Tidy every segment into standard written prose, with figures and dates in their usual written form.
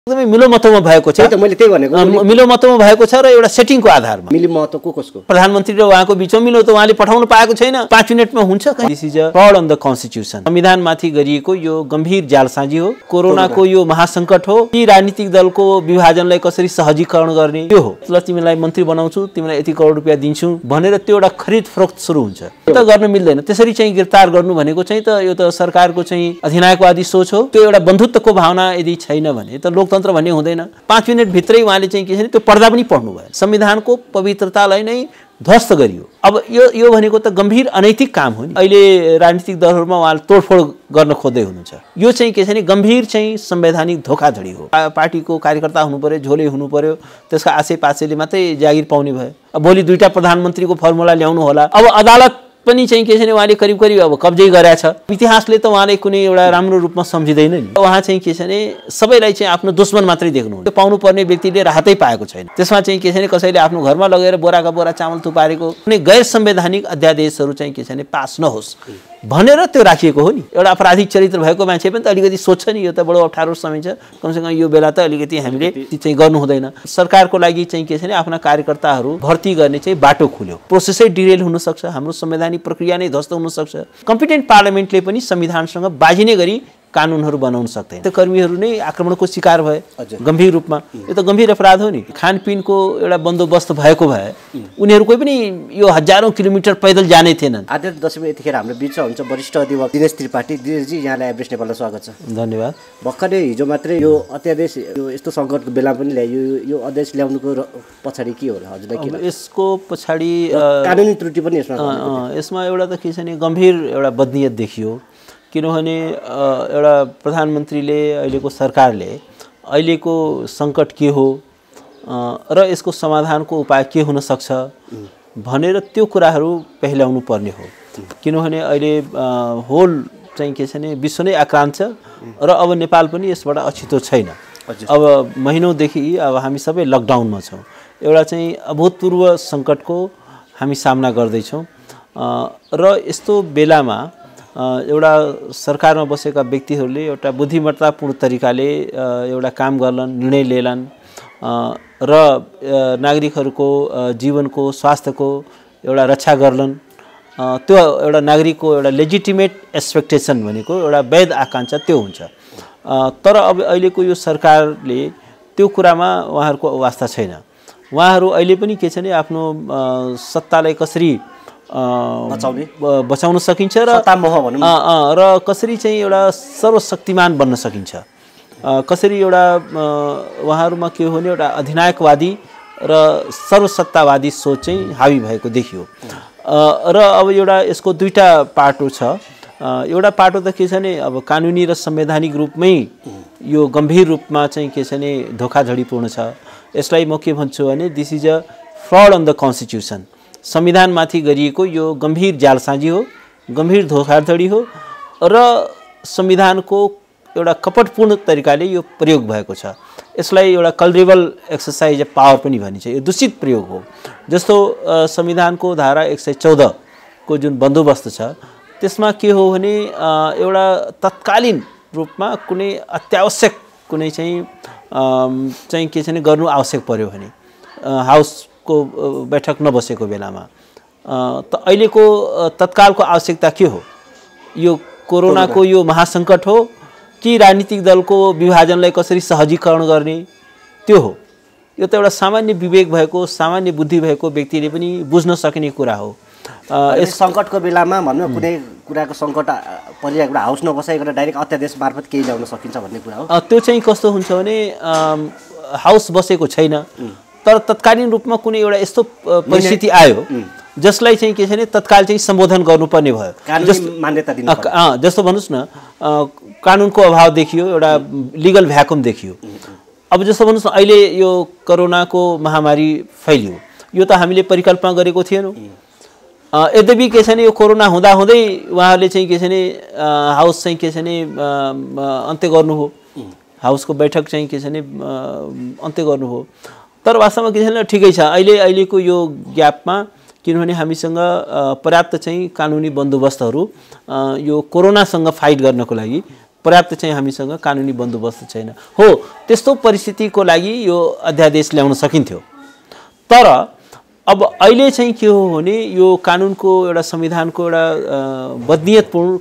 एकदमै मिलोमतोमा भएको छ। मैले त्यही भनेको मिलोमतोमा भएको छ र एउटा सेटिङको आधारमा। मिलोमतो कसको? प्रधानमन्त्री र उहाँको बीचमा मिलो त उहाँले पठाउनु पाएको छैन। 5 मिनेटमा हुन्छ। This is a fraud on the constitution. संविधानमाथि गरिएको यो गम्भीर जालसाजी हो। कोरोनाको यो महासंकट हो कि राजनीतिक दलको विभाजनलाई कसरी सहजीकरण गर्ने त्यो हो। ल तिमीलाई मन्त्री बनाउँछु, तिमीलाई यति करोड रुपैयाँ दिन्छु भनेर त्यो एउटा खरिद फरोख्त सुरु हुन्छ। त्यो त गर्न मिल्दैन। त्यसरी चाहिँ गिरफ्तार गर्नु भनेको चाहिँ त यो त सरकारको चाहिँ अधिनायकवादी सोच हो। त्यो एउटा बन्धुत्वको भावना यदि छैन भने त लोकतन्त्र भन्ने हुँदैन। 5 मिनेट भित्रै उहाँले चाहिँ के छ त्यो पर्दा पनि पढ्नु भयो। संविधानको पवित्रतालाई नै ध्वस्त गरियो। अब यो भनेको त गम्भीर अनैतिक काम हो नि। अहिले राजनीतिक दलहरूमा उहाँले तोडफोड गर्न खोज्दै हुनुहुन्छ। यो चाहिँ के छ भने गम्भीर चाहिँ संवैधानिक धोखाधडी हो। पार्टीको कार्यकर्ता हुनु पर्यो, झोले हुनु पर्यो, त्यसका आसेपासेले मात्रै जागिर पाउने भयो। अब भोलि 2टा प्रधानमन्त्रीको फर्मुला ल्याउनु होला। अब अदालत पनि चाहिँ के छ भने उहाँले करिब करिब अब कब्जै गरेछ। इतिहासले त उहाँले कुनै एउटा राम्रो रूपमा सम्झिँदैन नि। उहाँ चाहिँ के छ भने सबैलाई चाहिँ आफ्नो दुश्मन मात्रै देख्नुहुन्छ। त्यो पाउनुपर्ने व्यक्तिले राहतै पाएको छैन। त्यसमा चाहिँ के छ भने कसैले आफ्नो घरमा लगेर बोराका बोरा चामल थुपारेको कुनै गैर संवैधानिक अध्यादेशहरू चाहिँ के छ भने पास नहोस् भनेर त्यो राखिएको हो नि। एउटा अपराधिक चरित्र भएको मान्छे पनि त अलिकति सोध्छ नि यो त बडो अप्ठ्यारो समय छ, कमसेकम यो बेला त अलिकति हामीले चाहिँ गर्नु हुँदैन। सरकारको लागि चाहिँ के छ भने आफ्ना कार्यकर्ताहरू भर्ती गर्ने चाहिँ बाटो खुल्यो। प्रोसेसै डिरेल हुन सक्छ। हाम्रो संवैधानिक प्रक्रिया नै ध्वस्त हुन सक्छ। कम्पिटेन्ट पार्लियामेन्टले पनि संविधानसँग बाजिने गरी कानुनहरू बनाउन सक्दैन। त्यो कर्मीहरू नै आक्रमणको शिकार भए गम्भीर रूपमा। यो त गम्भीर अपराध हो नि। खानपिनको एउटा बन्दोबस्त भएको भए उनीहरू कोही पनि यो हजारौं किलोमिटर पैदल जाने थिएनन्। आदरणीय दर्शक, यतिखेर हाम्रो बिचमा हुन्छ वरिष्ठ अधिवक्ता दिनेश त्रिपाठी। दिनेशजी, यहाँलाई एभरेस्ट नेपालमा स्वागत छ। धन्यवाद। भर्खरै हिजो मात्रै यो अध्यादेश यो यस्तो सङ्कटको बेला पनि ल्यायो। यो अध्यादेश ल्याउनुको पछाडि के हो हजुरलाई के लाग्छ? यसको पछाडि कानुनी त्रुटि पनि यसमा एउटा त के छ भने गम्भीर एउटा बदनीयत देखियो। किनभने एउटा प्रधानमन्त्रीले अहिलेको सरकारले अहिलेको सङ्कट के हो र यसको समाधानको उपाय के हुन सक्छ भनेर त्यो कुराहरू पहिल्याउनु पर्ने हो। किनभने अहिले होल चाहिँ के छ भने विश्व नै आक्रान्त छ र अब नेपाल पनि यसबाट अछितो छैन। अब महिनौदेखि अब हामी सबै लकडाउनमा छौँ। एउटा चाहिँ अभूतपूर्व सङ्कटको हामी सामना गर्दैछौँ र यस्तो बेलामा एउटा सरकारमा बसेका व्यक्तिहरूले एउटा बुद्धिमत्तापूर्ण तरिकाले एउटा काम गर्लान्, निर्णय लिएलान् र नागरिकहरूको जीवनको स्वास्थ्यको एउटा रक्षा गर्लान्। त्यो एउटा नागरिकको एउटा लेजिटिमेट एक्सपेक्टेसन भनेको एउटा वैध आकाङ्क्षा त्यो हुन्छ। तर अब अहिलेको यो सरकारले त्यो कुरामा उहाँहरूको वास्ता छैन। उहाँहरू अहिले पनि के छ भने आफ्नो सत्तालाई कसरी बचाउन सकिन्छ र कसरी चाहिँ एउटा सर्वशक्तिमान बन्न सकिन्छ, कसरी एउटा उहाँहरूमा के हो भने एउटा अधिनायकवादी र सर्वसत्तावादी सोच चाहिँ हावी भएको देखियो। र अब एउटा यसको 2टा पाटो छ। एउटा पाटो त के छ भने अब कानुनी र संवैधानिक रूपमै यो गम्भीर रूपमा चाहिँ के छ भने धोखाधडीपूर्ण छ। यसलाई म के भन्छु भने this is a fraud on the constitution. संविधानमाथि गरिएको यो गम्भीर जालसाजी हो, गम्भीर धोखाधडी हो र संविधानको एउटा कपटपूर्ण तरिकाले यो प्रयोग भएको छ। यसलाई एउटा कल्ड्रेबल एक्सरसाइज अफ पावर पनि भनिन्छ। यो दूषित प्रयोग हो। जस्तो संविधानको धारा 114 को जुन बन्दोबस्त छ त्यसमा के हो भने एउटा तत्कालीन रूपमा कुनै अत्यावश्यक कुनै चाहिँ के छ भने गर्नु आवश्यक पर्यो भने हाउसको बैठक नबसेको बेलामा त अहिलेको तत्कालको आवश्यकता के हो? यो कोरोनाको यो महासंकट हो कि राजनीतिक दलको विभाजनलाई कसरी सहजीकरण गर्ने त्यो हो। यो त एउटा सामान्य विवेक भएको, सामान्य बुद्धि भएको व्यक्तिले पनि बुझ्न सक्ने कुरा हो। यस सङ्कटको बेलामा भनौँ कुनै कुराको सङ्कट परिरहेको हाउस नबसाइकन डाइरेक्ट अध्यादेश मार्फत केही ल्याउन सकिन्छ भन्ने कुरा हो। त्यो चाहिँ कस्तो हुन्छ भने हाउस बसेको छैन तर तत्कालीन रूपमा कुनै एउटा यस्तो परिस्थिति आयो जसलाई चाहिँ के छ भने तत्काल चाहिँ सम्बोधन गर्नुपर्ने भयो। मान्यता दिनु जस्तो भन्नुहोस् न कानुनको अभाव देखियो, एउटा लिगल भ्याकुम देखियो। अब जस्तो भन्नुहोस् न अहिले यो कोरोनाको महामारी फैलियो, यो त हामीले परिकल्पना गरेको थिएनौँ। यद्यपि के छ भने यो कोरोना हुँदाहुँदै उहाँहरूले चाहिँ के छ भने हाउस चाहिँ के छ भने अन्त्य गर्नु हो, हाउसको बैठक चाहिँ के छ भने अन्त्य गर्नु हो। तर वास्तवमा के छ भने ठिकै छ अहिलेको यो ग्यापमा, किनभने हामीसँग पर्याप्त चाहिँ कानुनी बन्दोबस्तहरू यो कोरोनासँग फाइट गर्नको लागि पर्याप्त चाहिँ हामीसँग कानुनी बन्दोबस्त छैन हो त्यस्तो परिस्थितिको लागि यो अध्यादेश ल्याउन सकिन्थ्यो तर अब अहिले चाहिँ के हो भने यो कानुनको एउटा संविधानको एउटा बदनीयतपूर्ण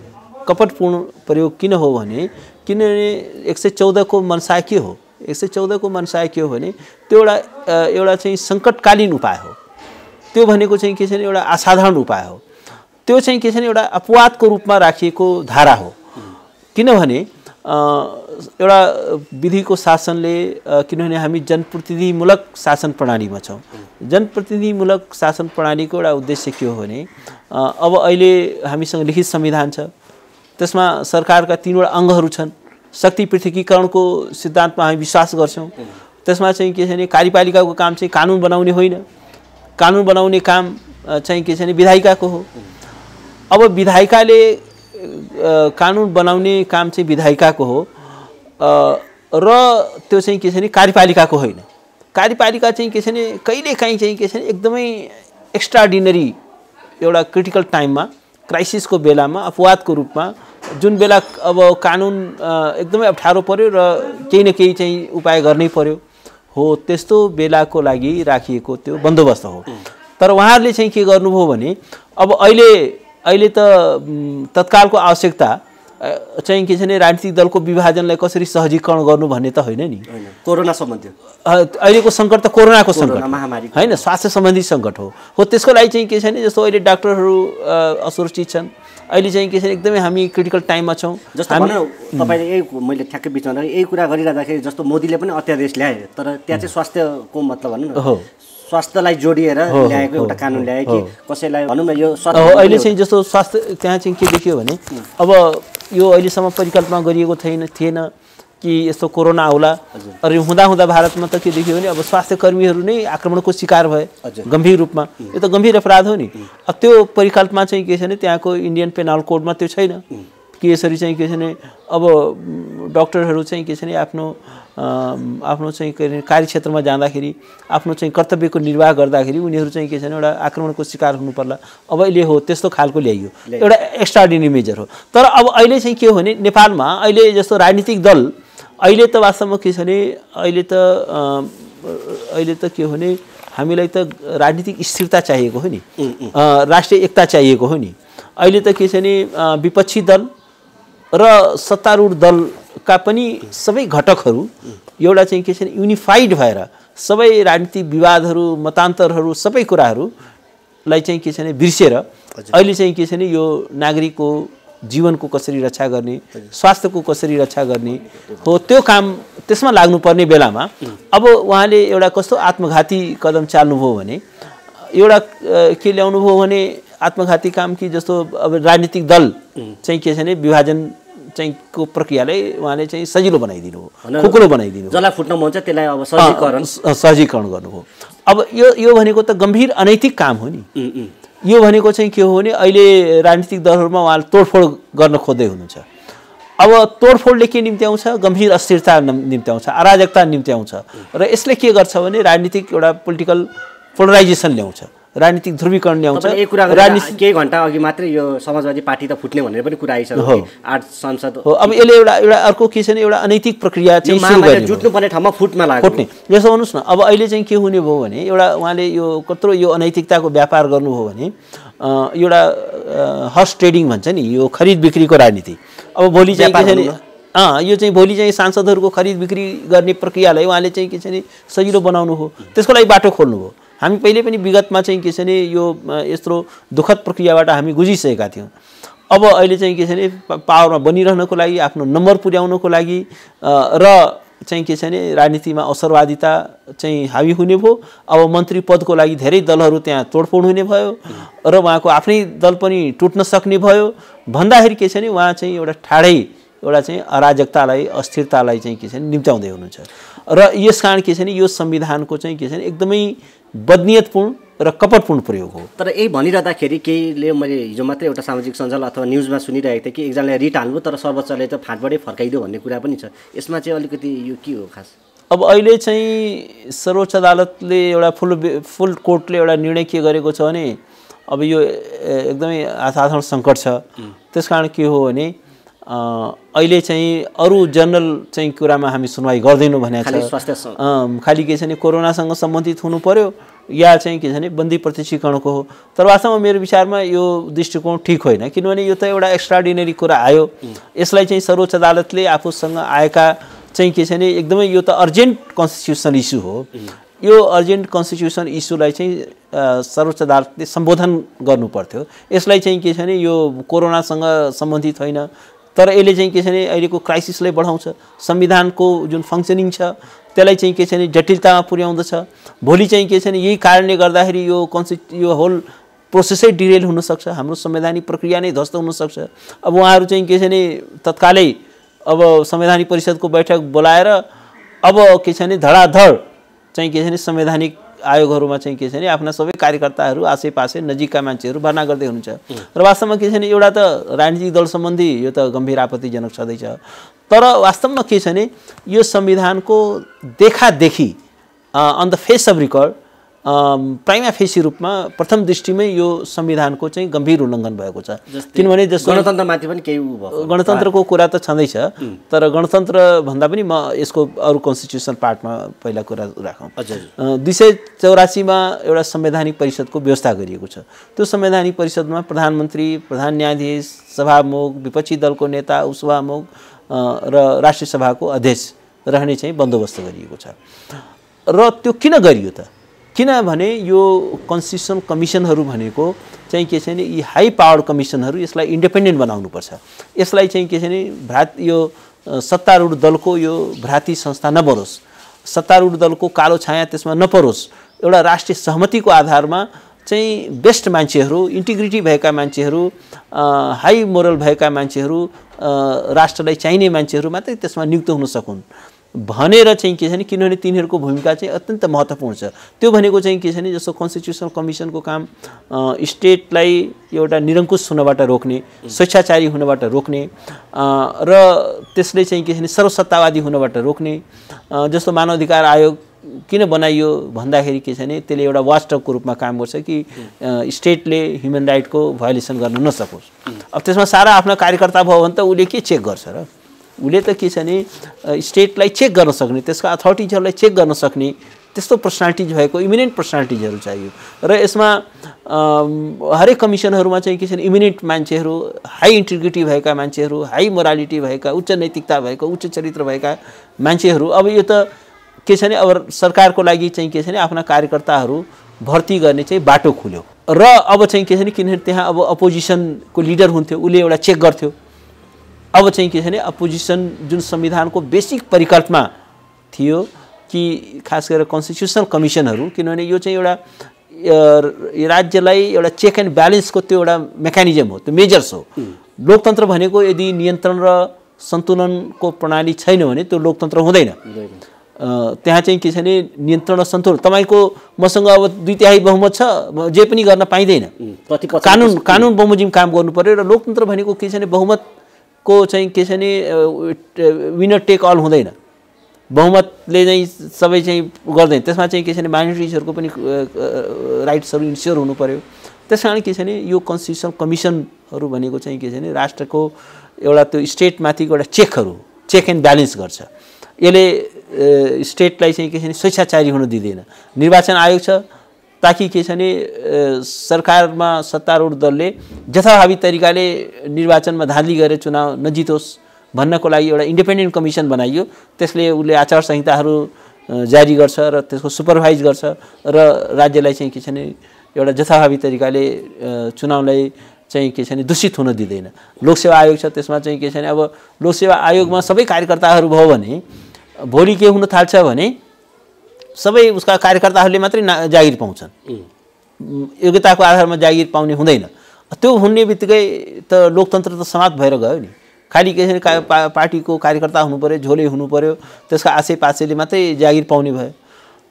कपटपूर्ण प्रयोग किन हो भने किनभने 114 को मनसाय के हो 114 को मनसाय के हो भने त्यो एउटा चाहिँ सङ्कटकालीन उपाय हो त्यो भनेको चाहिँ के छ एउटा असाधारण उपाय हो त्यो चाहिँ के छ एउटा अपवादको रूपमा राखिएको धारा हो किनभने एउटा विधिको शासनले किनभने हामी जनप्रतिनिधिमूलक शासन प्रणालीमा छौँ जनप्रतिनिधिमूलक शासन प्रणालीको एउटा उद्देश्य के हो भने अब अहिले हामीसँग लिखित संविधान छ त्यसमा सरकारका 3वटा अङ्गहरू छन् शक्ति पृथकीकरणको सिद्धान्तमा हामी विश्वास गर्छौँ त्यसमा चाहिँ के छ भने कार्यपालिकाको काम चाहिँ कानुन बनाउने होइन कानुन बनाउने काम चाहिँ के छ भने विधायिकाको हो अब विधायिकाले कानुन बनाउने काम चाहिँ विधायिकाको हो र त्यो चाहिँ के छ भने कार्यपालिकाको होइन कार्यपालिका चाहिँ के छ भने कहिलेकाहीँ चाहिँ के छ भने एकदमै एक्स्ट्राअर्डिनरी एउटा क्रिटिकल टाइममा क्राइसिसको बेलामा अपवादको रूपमा जुन बेला अब कानुन एकदमै अप्ठ्यारो पर्यो र केही न केही चाहिँ उपाय गर्नै पर्यो हो त्यस्तो बेलाको लागि राखिएको त्यो बन्दोबस्त हो तर उहाँहरूले चाहिँ के गर्नुभयो भने अब अहिले त तत्कालको आवश्यकता चाहिँ के छ भने राजनीतिक दलको विभाजनलाई कसरी सहजीकरण गर्नु भन्ने त होइन नि कोरोना सम्बन्धी अहिलेको सङ्कट त कोरोनाको सङ्कट महामारी होइन स्वास्थ्य सम्बन्धी सङ्कट हो त्यसको लागि चाहिँ के छ भने जस्तो अहिले डाक्टरहरू असुरक्षित छन् अहिले चाहिँ के छ एकदमै हामी क्रिटिकल टाइममा छौँ जस्तो भनौँ तपाईँले यही मैले ठ्याक्कै बिचमा यही कुरा गरिरहँदाखेरि जस्तो मोदीले पनि अध्यादेश ल्याए तर त्यहाँ चाहिँ स्वास्थ्यको मतलब भनौँ न स्वास्थ्यलाई जोडिएर ल्याएको एउटा कानुन ल्याए कि कसैलाई भनौँ न यो अहिले चाहिँ जस्तो स्वास्थ्य त्यहाँ चाहिँ के देखियो भने अब यो अहिलेसम्म परिकल्पना गरिएको थिएन कि यस्तो कोरोना आउला र हुँदा भारतमा त के देखियो भने अब स्वास्थ्य कर्मीहरू नै आक्रमणको शिकार भए गम्भीर रूपमा यो त गम्भीर अपराध हो नि अब त्यो परिकल्पना चाहिँ के छ भने त्यहाँको इन्डियन पेनल कोडमा त्यो छैन कि यसरी चाहिँ के छ भने अब डाक्टरहरू चाहिँ के छ भने आफ्नो चाहिँ कार्यक्षेत्रमा जाँदाखेरि आफ्नो चाहिँ कर्तव्यको निर्वाह गर्दाखेरि उनीहरू चाहिँ के छ भने एउटा आक्रमणको शिकार हुनु पर्ला अब अहिले हो त्यस्तो खालको ल्याइयो एउटा एक्स्ट्राअर्डिनरी मेजर हो तर अब अहिले चाहिँ के हो भने नेपालमा अहिले जस्तो राजनीतिक दल अहिले त वास्तवमा के छ भने अहिले त के हो भने हामीलाई त राजनीतिक स्थिरता चाहिएको हो नि राष्ट्रिय एकता चाहिएको हो नि अहिले त के छ भने विपक्षी दल र सत्तारूढ दलका पनि सबै घटकहरू एउटा चाहिँ के छ भने युनिफाइड भएर सबै राजनीतिक विवादहरू मतान्तरहरू सबै कुराहरूलाई चाहिँ के छ भने बिर्सेर अहिले चाहिँ के छ भने यो नागरिकको जीवनको कसरी रक्षा गर्ने स्वास्थ्यको कसरी रक्षा गर्ने हो त्यो काम त्यसमा लाग्नुपर्ने बेलामा अब उहाँले एउटा कस्तो आत्मघाती कदम चाल्नुभयो भने एउटा के ल्याउनुभयो भने आत्मघाती काम कि जस्तो अब राजनीतिक दल चाहिँ के छ भने विभाजन चाहिँ को प्रक्रियालाई उहाँले चाहिँ सजिलो बनाइदिनु हो खुकुलो बनाइदिनु जसलाई फुट्न मन छ त्यसलाई अब सहजीकरण गर्नुभयो अब यो भनेको त गम्भीर अनैतिक काम हो नि यो भनेको चाहिँ के हो भने अहिले राजनीतिक दलहरूमा उहाँले तोडफोड गर्न खोज्दै हुनुहुन्छ अब तोडफोडले के निम्ति आउँछ गम्भीर अस्थिरता निम्ति आउँछ अराजकता निम्ति आउँछ र यसले के गर्छ भने राजनीतिक एउटा पोलिटिकल पोलराइजेसन ल्याउँछ राजनीतिक ध्रुवीकरण ल्याउँछ राजनीति केही घण्टा अघि मात्रै यो समाजवादी पार्टी त फुट्ने भनेर पनि कुरा आइसक्यो 8 सांसद हो अब यसले एउटा अर्को के छ भने एउटा अनैतिक प्रक्रिया चाहिँ सुरु गर्ने जुट्नु पर्ने ठाउँमा फुट्न लाग्यो फुट्ने जस्तो भन्नुस् न अब अहिले चाहिँ के हुने भयो भने एउटा उहाँले यो कत्रो यो अनैतिकताको व्यापार गर्नुभयो भने एउटा हर्स ट्रेडिङ भन्छ नि यो खरिद बिक्रीको राजनीति अब भोलि चाहिँ के छ भने यो चाहिँ भोलि चाहिँ सांसदहरूको खरिद बिक्री गर्ने प्रक्रियालाई उहाँले चाहिँ के छ भने सजिलो बनाउनु हो त्यसको लागि बाटो खोल्नु हो हामी पहिले पनि विगतमा चाहिँ के छ भने यो यत्रो दुःखद प्रक्रियाबाट हामी गुजिसकेका थियौँ अब अहिले चाहिँ के छ भने पावरमा बनिरहनको लागि आफ्नो नम्बर पुर्याउनको लागि र चाहिँ के छ भने राजनीतिमा अवसरवादिता चाहिँ हावी हुने भयो अब मन्त्री पदको लागि धेरै दलहरू त्यहाँ तोडफोड हुने भयो र उहाँको आफ्नै दल पनि टुट्न सक्ने भयो भन्दाखेरि के छ भने उहाँ चाहिँ एउटा ठाडै एउटा चाहिँ अराजकतालाई अस्थिरतालाई चाहिँ के छ भने निम्त्याउँदै हुनुहुन्छ र यसकारण के छ भने यो संविधानको चाहिँ के छ भने एकदमै बदनीयतपूर्ण र कपटपूर्ण प्रयोग हो तर यही भनिरहँदाखेरि केहीले मैले हिजो मात्रै एउटा सामाजिक सञ्जाल अथवा न्युजमा सुनिरहेको थिएँ कि एकजनाले रिट हाल्नु तर सर्वोच्चले त फाँटबाटै फर्काइदियो भन्ने कुरा पनि छ यसमा चाहिँ अलिकति यो के हो खास अब अहिले चाहिँ सर्वोच्च अदालतले एउटा फुल कोर्टले एउटा निर्णय के गरेको छ भने अब यो एकदमै असाधारण सङ्कट छ त्यसकारण के हो भने अहिले चाहिँ अरू जनरल चाहिँ कुरामा हामी सुनवाई गर्दैनौँ भनेको छ। खालि के छ भने कोरोनासँग सम्बन्धित हुनु पर्यो या चाहिँ के छ भने बन्दी प्रत्यक्षीकरणको हो। तर वास्तवमा मेरो विचारमा यो दृष्टिकोण ठिक होइन, किनभने यो त एउटा एक्स्ट्राअर्डिनरी कुरा आयो। यसलाई चाहिँ सर्वोच्च अदालतले आफूसँग आएका चाहिँ के छ भने एकदमै यो त अर्जेन्ट कन्स्टिट्युसनल इस्यु हो। यो अर्जेन्ट कन्स्टिट्युसन इस्युलाई चाहिँ सर्वोच्च अदालतले सम्बोधन गर्नु पर्थ्यो। यसलाई चाहिँ के छ भने यो कोरोनासँग सम्बन्धित होइन, तर यसले चाहिँ के छ भने अहिलेको क्राइसिसलाई बढाउँछ। संविधानको जुन फङ्सनिङ छ त्यसलाई चाहिँ के छ भने जटिलतामा पुर्याउँदछ। भोलि चाहिँ के छ भने यही कारणले गर्दाखेरि यो होल प्रोसेसै डिरेल हुनसक्छ, हाम्रो संवैधानिक प्रक्रिया नै ध्वस्त हुनसक्छ। अब उहाँहरू चाहिँ के छ भने तत्कालै अब संवैधानिक परिषदको बैठक बोलाएर अब के छ भने धडाधड चाहिँ के छ भने संवैधानिक आयोगहरूमा चाहिँ के छ भने आफ्ना सबै कार्यकर्ताहरू आसेपासे नजिकका मान्छेहरू भर्ना गर्दै हुनुहुन्छ। र वास्तवमा के छ भने एउटा त राजनीतिक दल सम्बन्धी यो त गम्भीर आपत्तिजनक छँदैछ। तर वास्तवमा के छ भने यो संविधानको देखादेखि on the face of record prima facie रूपमा प्रथम दृष्टिमै यो संविधानको चाहिँ गम्भीर उल्लङ्घन भएको छ। किनभने जस्तो गणतन्त्रमाथि पनि केही भयो, गणतन्त्रको कुरा त छँदैछ, तर गणतन्त्र भन्दा पनि म यसको अरू कन्स्टिट्युसनल पार्टमा पहिला कुरा राखौँ। 284मा एउटा संवैधानिक परिषदको व्यवस्था गरिएको छ। त्यो संवैधानिक परिषदमा प्रधानमन्त्री, प्रधान न्यायाधीश, सभामुख, विपक्षी दलको नेता, उपसभामुख र राष्ट्रिय सभाको अध्यक्ष रहने चाहिँ बन्दोबस्त गरिएको छ। र त्यो किन गरियो त? किनभने यो कन्स्टिट्युसनल कमिसनहरू भनेको चाहिँ के छ भने यी हाई पावर कमिसनहरू यसलाई इन्डिपेन्डेन्ट बनाउनुपर्छ। यसलाई चाहिँ के छ भने यो सत्तारूढ दलको यो भ्राती संस्था नबनोस्, सत्तारूढ दलको कालो छाया त्यसमा नपरोस्। एउटा राष्ट्रिय सहमतिको आधारमा चाहिँ बेस्ट मान्छेहरू, इन्टिग्रिटी भएका मान्छेहरू, हाई मोरल भएका मान्छेहरू, राष्ट्रलाई चाहिने मान्छेहरू मात्रै त्यसमा नियुक्त हुन सकुन् भनेर चाहिँ के छ भने, किनभने तिनीहरूको भूमिका चाहिँ अत्यन्त महत्त्वपूर्ण छ। त्यो भनेको चाहिँ के छ भने जस्तो कन्स्टिट्युसनल कमिसनको काम स्टेटलाई एउटा निरङ्कुश हुनबाट रोक्ने, स्वेच्छाचारी हुनबाट रोक्ने र त्यसले चाहिँ के छ भने सर्वसत्तावादी हुनबाट रोक्ने। जस्तो मानव अधिकार आयोग किन बनाइयो भन्दाखेरि के छ भने त्यसले एउटा वाचडगको रूपमा काम गर्छ कि स्टेटले ह्युमन राइटको भायोलेसन गर्न नसकोस्। अब त्यसमा सारा आफ्ना कार्यकर्ता भयो भने त उसले के चेक गर्छ र? उसले त के छ भने स्टेटलाई चेक गर्न सक्ने, त्यसका अथोरिटिजहरूलाई चेक गर्न सक्ने त्यस्तो पर्सनालिटिज भएको इमिनेन्ट पर्सनालिटिजहरू चाहियो। र यसमा हरेक कमिसनहरूमा चाहिँ के छ भने इमिनेन्ट मान्छेहरू, हाई इन्टिग्रिटी भएका मान्छेहरू, हाई मोरालिटी भएका, उच्च नैतिकता भएको, उच्च चरित्र भएका मान्छेहरू। अब यो त के छ भने अब सरकारको लागि चाहिँ के छ भने आफ्ना कार्यकर्ताहरू भर्ती गर्ने चाहिँ बाटो खुल्यो। र अब चाहिँ के छ भने किनभने त्यहाँ अब अपोजिसनको लिडर हुन्थ्यो, उसले एउटा चेक गर्थ्यो। अब चाहिँ के छ भने अपोजिसन जुन संविधानको बेसिक परिकल्पना थियो कि खास गरेर कन्स्टिट्युसनल कमिसनहरू, किनभने यो चाहिँ एउटा राज्यलाई एउटा चेक एन्ड ब्यालेन्सको त्यो एउटा मेकानिजम हो, त्यो मेजर्स हो। लोकतन्त्र भनेको यदि नियन्त्रण र सन्तुलनको प्रणाली छैन भने त्यो लोकतन्त्र हुँदैन। त्यहाँ चाहिँ के छ भने नियन्त्रण र सन्तुलन, तपाईँको मसँग अब 2/3 बहुमत छ, जे पनि गर्न पाइँदैन। कानुन बमोजिम काम गर्नु पर्यो। र लोकतन्त्र भनेको के छ भने बहुमतको चाहिँ के छ भने विनर टेक अल हुँदैन, बहुमतले चाहिँ सबै चाहिँ गर्दैन। त्यसमा चाहिँ के छ भने माइनोरिटिजहरूको पनि राइट्सहरू इन्स्योर हुनु पर्यो। त्यस कारण के छ भने यो कन्स्टिट्युसनल कमिसनहरू भनेको चाहिँ के छ भने राष्ट्रको एउटा त्यो स्टेटमाथिको एउटा चेक एन्ड ब्यालेन्स गर्छ। यसले स्टेटलाई चाहिँ के छ भने स्वेच्छाचारी हुन दिँदैन। निर्वाचन आयोग छ ताकि के छ भने सरकारमा सत्तारूढ दलले जथाभावी तरिकाले निर्वाचनमा धाँधली गरेर चुनाव नजितोस् भन्नको लागि एउटा इन्डिपेन्डेन्ट कमिसन बनाइयो। त्यसले उसले आचार संहिताहरू जारी गर्छ र त्यसको सुपरभाइज गर्छ र राज्यलाई चाहिँ के छ भने एउटा जथाभावी तरिकाले चुनावलाई चाहिँ के छ भने दूषित हुन दिँदैन। लोकसेवा आयोग छ, त्यसमा चाहिँ के छ भने अब लोकसेवा आयोगमा सबै कार्यकर्ताहरू भयो भने भोलि के हुन थाल्छ भने सबै उसका कार्यकर्ताहरूले मात्रै जागिर पाउँछन्, योग्यताको आधारमा जागिर पाउने हुँदैन। त्यो हुने बित्तिकै त लोकतन्त्र त समाप्त भएर गयो नि। खालि के छ भने पार्टीको कार्यकर्ता हुनु पर्यो, झोले हुनु पर्यो, त्यसका आसेपासेले मात्रै जागिर पाउने भयो।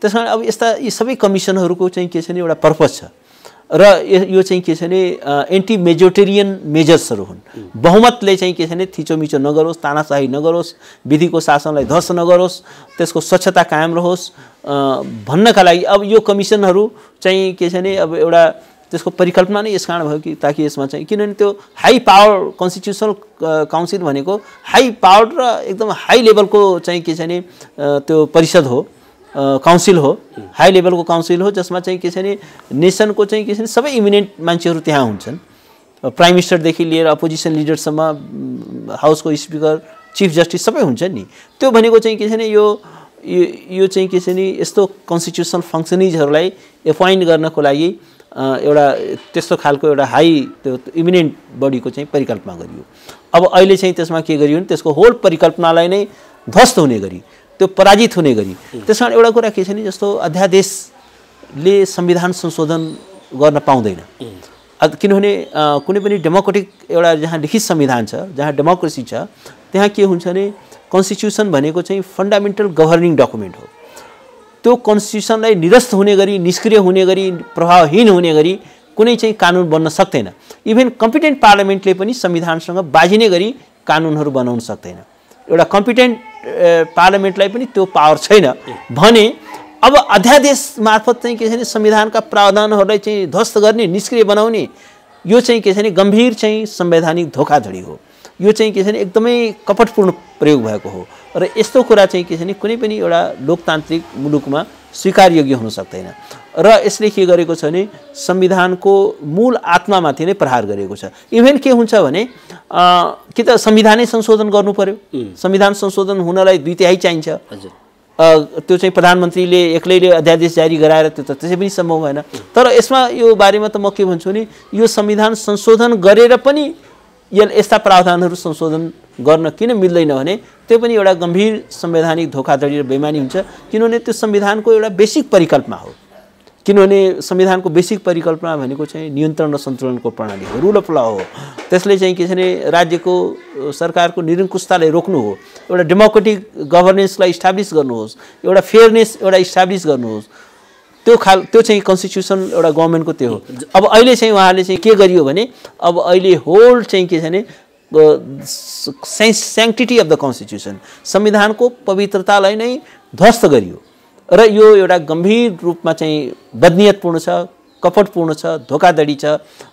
त्यस कारण अब यस्ता यी सबै कमिसनहरूको चाहिँ के छ भने एउटा पर्पज छ र यो चाहिँ के छ भने एन्टी मेजोरिटेरियन मेजर्सहरू हुन्। बहुमतले चाहिँ के छ भने थिचोमिचो नगरोस्, तानाशाही नगरोस्, विधिको शासनलाई ध्वस्त नगरोस्, त्यसको स्वच्छता कायम रहोस् भन्नका लागि अब यो कमिसनहरू चाहिँ के छ भने अब एउटा त्यसको परिकल्पना नै यस कारण भयो कि ताकि यसमा चाहिँ किनभने त्यो हाई पावर कन्स्टिट्युसनल काउन्सिल भनेको हाई पावर र एकदम हाई लेभलको चाहिँ के छ भने त्यो परिषद हो, काउन्सिल हो, हाई लेभलको काउन्सिल हो जसमा चाहिँ के छ भने नेसनको चाहिँ के छ भने सबै इमिनेन्ट मान्छेहरू त्यहाँ हुन्छन्। प्राइम मिनिस्टरदेखि लिएर अपोजिसन लिडरसम्म, हाउसको स्पिकर, चिफ जस्टिस सबै हुन्छन् नि। त्यो भनेको चाहिँ के छ भने यो चाहिँ के छ भने यस्तो कन्स्टिट्युसनल फङ्सनिजहरूलाई एपोइन्ट गर्नको लागि एउटा त्यस्तो खालको एउटा हाई त्यो इमिनेन्ट बडीको चाहिँ परिकल्पना गरियो। अब अहिले चाहिँ त्यसमा के गरियो भने त्यसको होल परिकल्पनालाई नै ध्वस्त हुने गरी, त्यो पराजित हुने गरी। त्यस कारण एउटा कुरा के छ भने जस्तो अध्यादेशले संविधान संशोधन गर्न पाउँदैन, किनभने कुनै पनि डेमोक्रेटिक एउटा जहाँ लिखित संविधान छ, जहाँ डेमोक्रेसी छ, त्यहाँ के हुन्छ भने कन्स्टिट्युसन भनेको चाहिँ फन्डामेन्टल गभर्निङ डकुमेन्ट हो। त्यो कन्स्टिट्युसनलाई निरस्त हुने गरी, निष्क्रिय हुने गरी, प्रभावहीन हुने गरी कुनै चाहिँ कानुन बन्न सक्दैन। इभन कम्पिटेन्ट पार्लियामेन्टले पनि संविधानसँग बाजिने गरी कानुनहरू बनाउन सक्दैन। एउटा कम्पिटेन्ट पार्लियामेन्टलाई पनि त्यो पावर छैन भने अब अध्यादेश मार्फत चाहिँ के छ भने संविधानका प्रावधानहरूलाई चाहिँ ध्वस्त गर्ने, निष्क्रिय बनाउने, यो चाहिँ के छ भने गम्भीर चाहिँ संवैधानिक धोखाधडी हो। यो चाहिँ के छ भने एकदमै कपटपूर्ण प्रयोग भएको हो र यस्तो कुरा चाहिँ के छ भने कुनै पनि एउटा लोकतान्त्रिक मुलुकमा स्वीकारयोग्य हुन सक्दैन। र यसले के गरेको छ भने संविधानको मूल आत्मामाथि नै प्रहार गरेको छ। इभेन के हुन्छ भने कि त संविधानै संशोधन गर्नु पर्यो, संविधान संशोधन हुनलाई 2/3 चाहिन्छ। त्यो चाहिँ प्रधानमन्त्रीले एक्लैले अध्यादेश जारी गराएर त्यो त त्यसै पनि सम्भव भएन। तर यसमा यो बारेमा त म के भन्छु भने यो संविधान संशोधन गरेर पनि यस्ता प्रावधानहरू संशोधन गर्न किन मिल्दैन भने त्यो पनि एउटा गम्भीर संवैधानिक धोखाधडी र बेइमानी हुन्छ। किनभने त्यो संविधानको एउटा बेसिक परिकल्पना हो। किनभने संविधानको बेसिक परिकल्पना भनेको चाहिँ नियन्त्रण र सन्तुलनको प्रणाली हो, रुल अफ ल हो। त्यसले चाहिँ के छ भने राज्यको सरकारको निरङ्कुशतालाई रोक्नु हो, एउटा डेमोक्रेटिक गभर्नेन्सलाई इस्टाब्लिस गर्नुहोस्, एउटा फेयरनेस एउटा इस्टाब्लिस गर्नुहोस्। त्यो चाहिँ कन्स्टिट्युसन एउटा गभर्मेन्टको त्यो हो। अब अहिले चाहिँ उहाँले चाहिँ के गरियो भने अब अहिले होल चाहिँ के छ भने स्याङ्क्टिटी अफ द कन्स्टिट्युसन, संविधानको पवित्रतालाई नै ध्वस्त गरियो र यो एउटा गम्भीर रूपमा चाहिँ बदनीयतपूर्ण छ, कपटपूर्ण छ, धोखाधडी छ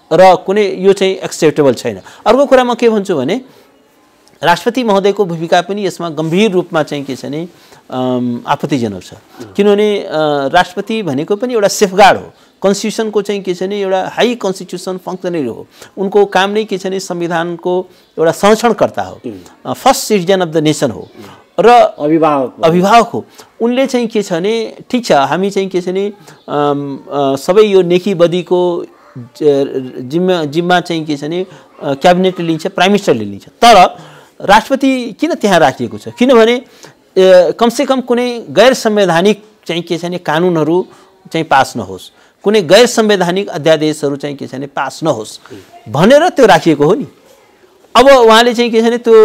र कुनै यो चाहिँ एक्सेप्टेबल छैन। अर्को कुरा म के भन्छु भने राष्ट्रपति महोदयको भूमिका पनि यसमा गम्भीर रूपमा चाहिँ के छ भने आपत्तिजनक छ। किनभने राष्ट्रपति भनेको पनि एउटा सेफगार्ड हो, कन्स्टिट्युसनको चाहिँ के छ भने एउटा हाई कन्स्टिट्युसन फङ्क्सनरी हो। उनको काम नै के छ भने संविधानको एउटा संरक्षणकर्ता हो, first citizen of the nation हो र अभिभावक हो। उनले चाहिँ के छ भने ठिक छ हामी चाहिँ के छ भने सबै यो नेकी बदीको जिम्मा चाहिँ के छ भने क्याबिनेटले लिन्छ, प्राइम मिनिस्टरले लिन्छ। तर राष्ट्रपति किन त्यहाँ राखिएको छ? किनभने कमसेकम कुनै गैर संवैधानिक चाहिँ के छ भने कानुनहरू चाहिँ पास नहोस्, कुनै गैर संवैधानिक अध्यादेशहरू चाहिँ के छ भने पास नहोस् भनेर त्यो राखिएको हो नि। अब उहाँले चाहिँ के छ भने त्यो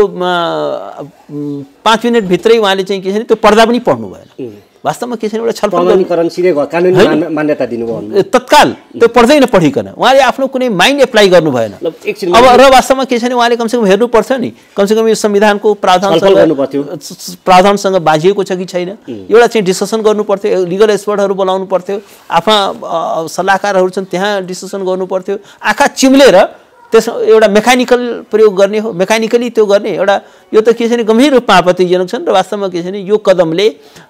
5 मिनट भित्रै उहाँले चाहिँ के छ भने त्यो पर्दा पनि पढ्नु भएन। वास्तवमा के छ भने एउटा छलफल कानुनी मान्यता दिनुभयो तत्काल त्यो पढ्दै नपढिकन उहाँले आफ्नो कुनै माइन्ड एप्लाई गर्नु भएन। अब र वास्तवमा के छ भने उहाँले कमसेकम हेर्नु पर्छ नि, कमसेकम यो संविधानको प्रावधानसँग बाँझिएको छ कि छैन, एउटा चाहिँ डिस्कसन गर्नु पर्थ्यो, लिगल एक्सपर्टहरू बोलाउनु पर्थ्यो, आफ्ना सल्लाहकारहरू छन् त्यहाँ डिस्कसन गर्नु पर्थ्यो। आँखा चिम्लेर त्यस एउटा मेकानिकल प्रयोग गर्ने हो, मेकानिकली त्यो गर्ने एउटा यो त के छ भने गम्भीर रूपमा आपत्तिजनक छन्। र वास्तवमा के छ भने यो कदमले